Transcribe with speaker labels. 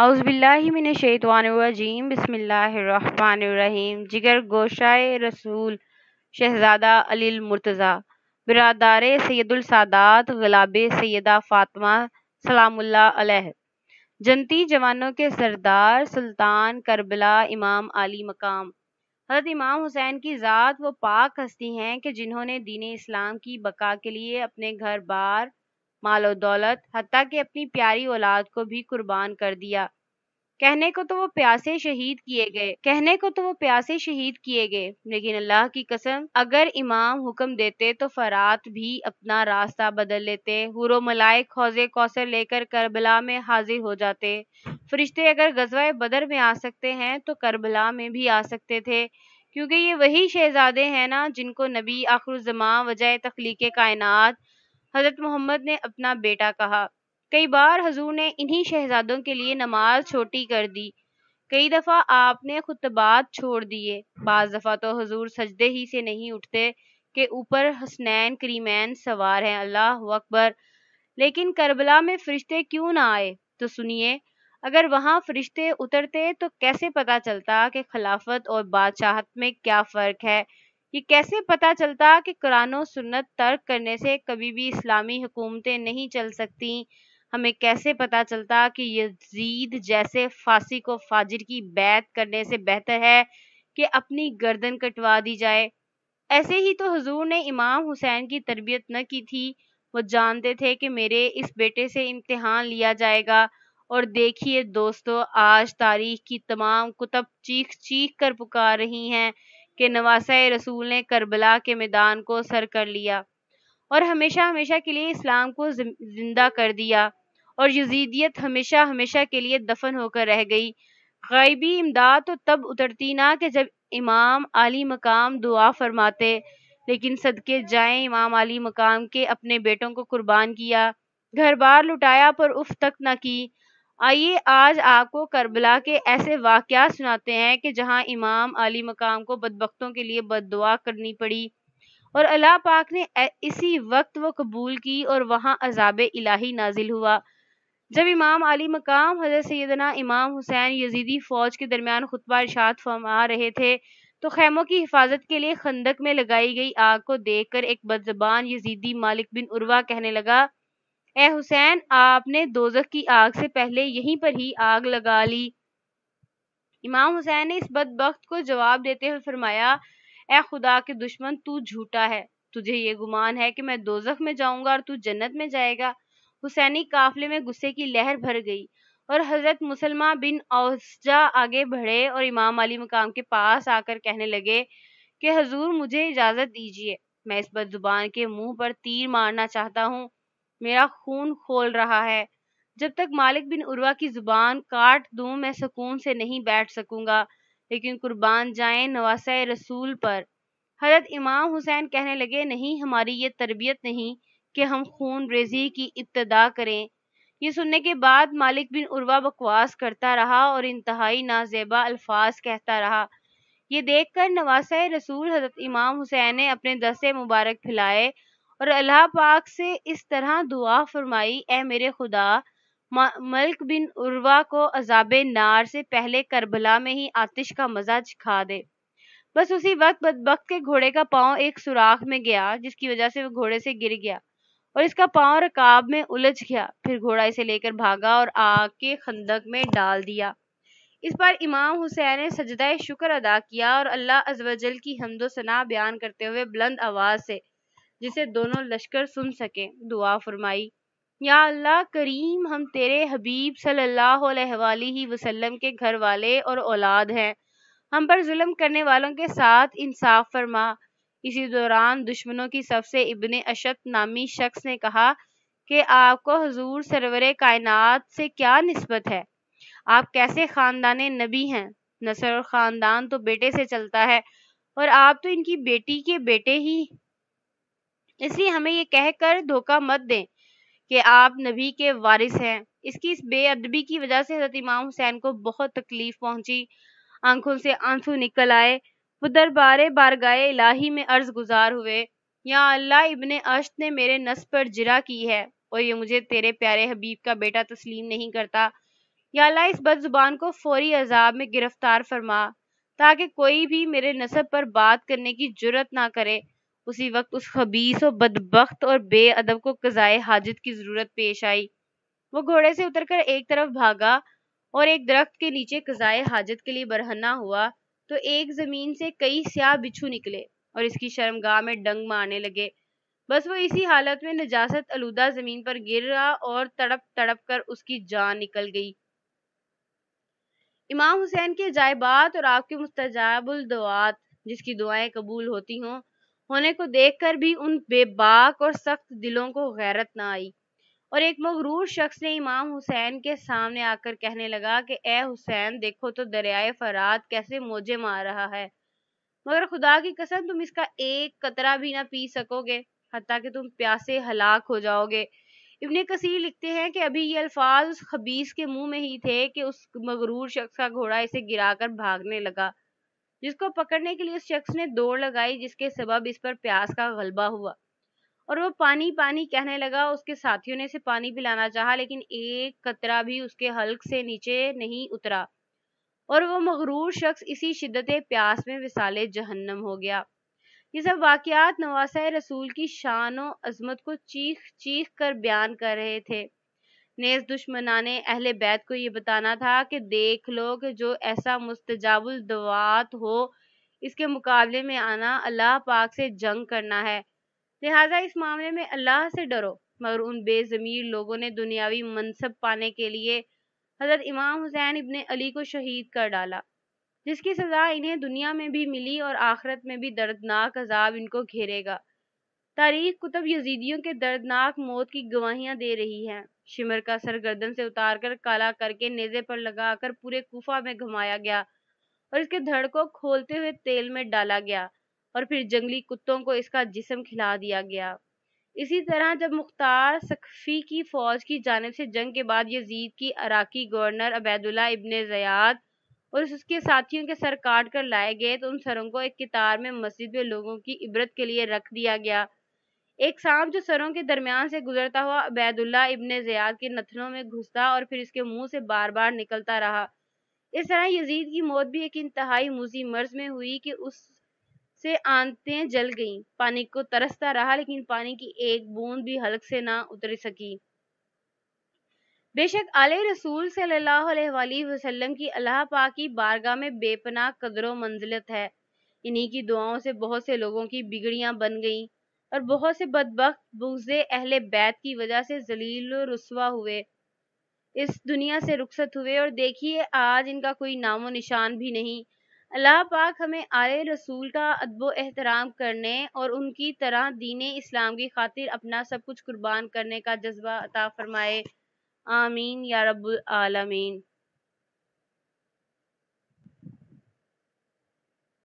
Speaker 1: اعوذ باللہ من الشیطان الرجیم بسم اللہ الرحمن الرحیم جگر گوشائے رسول شہزادہ علی المرتضیٰ برادر سید السادات غلاب سیدہ فاطمہ سلام اللہ علیہ جنتی جوانوں کے سردار سلطان کربلا امام علی مقام حضرت امام حسین کی ذات وہ پاک ہستی ہیں کہ جنہوں نے دین اسلام کی بقا کے لیے اپنے گھر بار مال و دولت حتیٰ کہ اپنی پیاری اولاد کو بھی قربان کر دیا۔ کہنے کو تو وہ پیاسے شہید کیے گئے لیکن اللہ کی قسم اگر امام حکم دیتے تو فرات بھی اپنا راستہ بدل لیتے، حور و ملائک حوض کوثر لے کر کربلا میں حاضر ہو جاتے، فرشتے اگر غزوہ بدر میں آ سکتے ہیں تو کربلا میں بھی آ سکتے تھے، کیونکہ یہ وہی شہزادے ہیں نا جن کو نبی آخر الزماں وجہ تخلیق کائنات حضرت محمد نے اپنا بیٹا کہا۔ کئی بار حضور نے انہی شہزادوں کے لیے نماز چھوٹی کر دی، کئی دفعہ آپ نے خطبات چھوڑ دیے، بعض دفعہ تو حضور سجدے ہی سے نہیں اٹھتے کہ اوپر حسنین کریمین سوار ہیں، اللہ اکبر۔ لیکن کربلا میں فرشتے کیوں نہ آئے؟ تو سنیے، اگر وہاں فرشتے اترتے تو کیسے پتہ چلتا کہ خلافت اور بادشاہت میں کیا فرق ہے؟ یہ کیسے پتہ چلتا کہ قرآن و سنت ترک کرنے سے کبھی بھی اسلامی حکومتیں نہیں چل سکتی؟ ہمیں کیسے پتہ چلتا کہ یزید جیسے فاسق و فاجر کی بیعت کرنے سے بہتر ہے کہ اپنی گردن کٹوا دی جائے؟ ایسے ہی تو حضور نے امام حسین کی تربیت نہ کی تھی، وہ جانتے تھے کہ میرے اس بیٹے سے امتحان لیا جائے گا، اور دیکھیے دوستو، آج تاریخ کی تمام کتب چیخ چیخ کر پکار رہی ہیں کہ نواسہ رسول نے کربلا کے میدان کو سر کر لیا اور ہمیشہ ہمیشہ کے لیے اسلام کو زندہ کر دیا، اور یزیدیت ہمیشہ ہمیشہ کے لیے دفن ہو کر رہ گئی۔ غیبی امداد تو تب اترتی نا کہ جب امام علی مقام دعا فرماتے، لیکن صدقے جائیں امام علی مقام کے اپنے بیٹوں کو قربان کیا، گھر بار لٹایا پر اف تک نہ کی۔ آئیے آج آپ کو کربلا کے ایسے واقعات سناتے ہیں کہ جہاں امام علی مقام کو بدبختوں کے لیے بد دعا کرنی پڑی اور اللہ پاک نے اسی وقت وہ قبول کی اور وہاں عذاب الہی نازل ہوا۔ جب امام علی مقام حضرت سیدنا امام حسین یزیدی فوج کے درمیان خطبہ ارشاد فرما رہے تھے تو خیموں کی حفاظت کے لیے خندق میں لگائی گئی آگ کو دیکھ کر ایک بد زبان یزیدی مالک بن عروہ کہنے لگا، اے حسین، آپ نے دوزخ کی آگ سے پہلے یہیں پر ہی آگ لگا لی۔ امام حسین نے اس بدبخت کو جواب دیتے ہوئے فرمایا، اے خدا کے دشمن، تو جھوٹا ہے، تجھے یہ گمان ہے کہ میں دوزخ میں جاؤں گا اور تو جنت میں جائے گا؟ حسینی قافلے میں غصے کی لہر بھر گئی اور حضرت مسلمہ بن اوسجہ آگے بڑھے اور امام علی مقام کے پاس آ کر کہنے لگے کہ حضور مجھے اجازت دیجیے، میں اس بد زبان کے منہ پر تیر مارنا چاہتا ہوں، میرا خون کھول رہا ہے، جب تک مالک بن عروہ کی زبان کاٹ دوں میں سکون سے نہیں بیٹھ سکوں گا، لیکن قربان جائیں نواسہ رسول پر۔ حضرت امام حسین کہنے لگے، نہیں، ہماری یہ تربیت نہیں کہ ہم خون ریزی کی ابتدا کریں۔ یہ سننے کے بعد مالک بن عروہ بکواس کرتا رہا اور انتہائی نازیبا الفاظ کہتا رہا۔ یہ دیکھ کر نواسہ رسول حضرت امام حسین نے اپنے دستے مبارک پھیلائے اور اللہ پاک سے اس طرح دعا فرمائی، اے میرے خدا، ملک بن عروہ کو عذاب نار سے پہلے کربلا میں ہی آتش کا مزہ چکھا دے۔ بس اسی وقت بدبخت کے گھوڑے کا پاؤں ایک سوراخ میں گیا، جس کی وجہ سے وہ گھوڑے سے گر گیا اور اس کا پاؤں رکاب میں الجھ گیا، پھر گھوڑا اسے لے کر بھاگا اور آگ کے خندق میں ڈال دیا۔ اس پر امام حسین نے سجدہ شکر ادا کیا اور اللہ عز و جل کی حمد و ثنا بیان کرتے ہوئے بلند آواز سے، جسے دونوں لشکر سن سکیں، دعا فرمائی، یا اللہ کریم، ہم تیرے حبیب صلی اللہ علیہ وآلہ وسلم کے گھر والے اور اولاد ہیں، ہم پر ظلم کرنے والوں کے ساتھ انصاف فرما۔ اسی دوران دشمنوں کی صف سے ابن اشت نامی شخص نے کہا کہ آپ کو حضور سرور کائنات سے کیا نسبت ہے؟ آپ کیسے خاندان نبی ہیں؟ نسل اور خاندان تو بیٹے سے چلتا ہے اور آپ تو ان کی بیٹی کے بیٹے ہی، اس لیے ہمیں یہ کہہ کر دھوکہ مت دیں کہ آپ نبی کے وارث ہیں۔ اس کی اس بے ادبی کی وجہ سے حضرت امام حسین کو بہت تکلیف پہنچی، آنکھوں سے آنسو نکل آئے، وہ دربار بارگاہ الہی میں عرض گزار ہوئے، یا اللہ، ابن اشت نے میرے نسب پر جرح کی ہے اور یہ مجھے تیرے پیارے حبیب کا بیٹا تسلیم نہیں کرتا۔ یا اللہ اس بد زبان کو فوری عذاب میں گرفتار فرما تاکہ کوئی بھی میرے نسب پر بات کرنے کی جرت نہ کرے۔ اسی وقت اس خبیث و بدبخت اور بے ادب کو قضائے حاجت کی ضرورت پیش آئی۔ وہ گھوڑے سے اتر کر ایک طرف بھاگا اور ایک درخت کے نیچے قضائے حاجت کے لیے برہنہ ہوا تو ایک زمین سے کئی سیاہ بچھو نکلے اور اس کی شرمگاہ میں ڈنگ مارنے لگے۔ بس وہ اسی حالت میں نجاست آلودہ زمین پر گرا اور تڑپ تڑپ کر اس کی جان نکل گئی۔ امام حسین کے عجائبات اور آپ کے مستجاب الدعوات، جس کی دعائیں قبول ہوتی ہوں، ہونے کو دیکھ کر بھی ان بے باک اور سخت دلوں کو غیرت نہ آئی، اور ایک مغرور شخص نے امام حسین کے سامنے آ کر کہنے لگا کہ اے حسین، دیکھو تو دریائے فرات کیسے موجیں مار رہا ہے، مگر خدا کی قسم تم اس کا ایک قطرہ بھی نہ پی سکو گے، حتیٰ کہ تم پیاسے ہلاک ہو جاؤ گے۔ ابن کثیر لکھتے ہیں کہ ابھی یہ الفاظ اس خبیث کے منہ میں ہی تھے کہ اس مغرور شخص کا گھوڑا اسے گرا کر بھاگنے لگا، جس کو پکڑنے کے لیے اس شخص نے دوڑ لگائی، جس کے سبب اس پر پیاس کا غلبہ ہوا اور وہ پانی پانی کہنے لگا۔ اس کے ساتھیوں نے اسے پانی پلانا چاہا لیکن ایک قطرہ بھی اس کے حلق سے نیچے نہیں اترا اور وہ مغرور شخص اسی شدت پیاس میں وصال جہنم ہو گیا۔ یہ سب واقعات نواسہ رسول کی شان و عظمت کو چیخ چیخ کر بیان کر رہے تھے۔ نیز دشمنان اہل بیت کو یہ بتانا تھا کہ دیکھ لو کہ جو ایسا مستجاب الدعوات ہو، اس کے مقابلے میں آنا اللہ پاک سے جنگ کرنا ہے، لہٰذا اس معاملے میں اللہ سے ڈرو۔ مگر ان بے ضمیر لوگوں نے دنیاوی منصب پانے کے لیے حضرت امام حسین ابن علی کو شہید کر ڈالا، جس کی سزا انہیں دنیا میں بھی ملی اور آخرت میں بھی دردناک عذاب ان کو گھیرے گا۔ تاریخ کتب یزیدیوں کے دردناک موت کی گواہیاں دے رہی ہے۔ شمر کا سر گردن سے اتار کر کالا کر کے نیزے پر لگا کر پورے کوفہ میں گھمایا گیا اور اس کے دھڑ کو کھولتے ہوئے تیل میں ڈالا گیا اور پھر جنگلی کتوں کو اس کا جسم کھلا دیا گیا۔ اسی طرح جب مختار سقفی کی فوج کی جانب سے جنگ کے بعد یزید کی عراقی گورنر عبید اللہ ابن زیاد اور اس کے ساتھیوں کے سر کاٹ کر لائے گئے تو ان سروں کو ایک قطار میں مسجد میں لوگوں کی عبرت کے لیے رکھ دیا گیا۔ ایک سانپ جو سروں کے درمیان سے گزرتا ہوا عبید اللہ ابن زیاد کے نتنوں میں گھستا اور پھر اس کے منہ سے بار بار نکلتا رہا، اس طرح یزید کی موت بھی ایک انتہائی موذی مرض میں ہوئی کہ اس سے آنتیں جل گئیں، پانی کو ترستا رہا لیکن پانی کی ایک بوند بھی حلق سے نہ اتر سکی۔ بے شک آل رسول صلی اللہ علیہ وآلہ وسلم کی اللہ پاک کی بارگاہ میں بے پناہ قدر و منزلت ہے۔ انہی کی دعاؤں سے بہت سے لوگوں کی بگڑیاں بن گئیں اور بہت سے بدبخت بغض اہل بیت کی وجہ سے ذلیل و رسوا ہوئے، اس دنیا سے رخصت ہوئے، اور دیکھیے آج ان کا کوئی نام و نشان بھی نہیں۔ اللہ پاک ہمیں آل رسول کا ادب و احترام کرنے اور ان کی طرح دین اسلام کی خاطر اپنا سب کچھ قربان کرنے کا جذبہ عطا فرمائے، آمین یا رب العالمین۔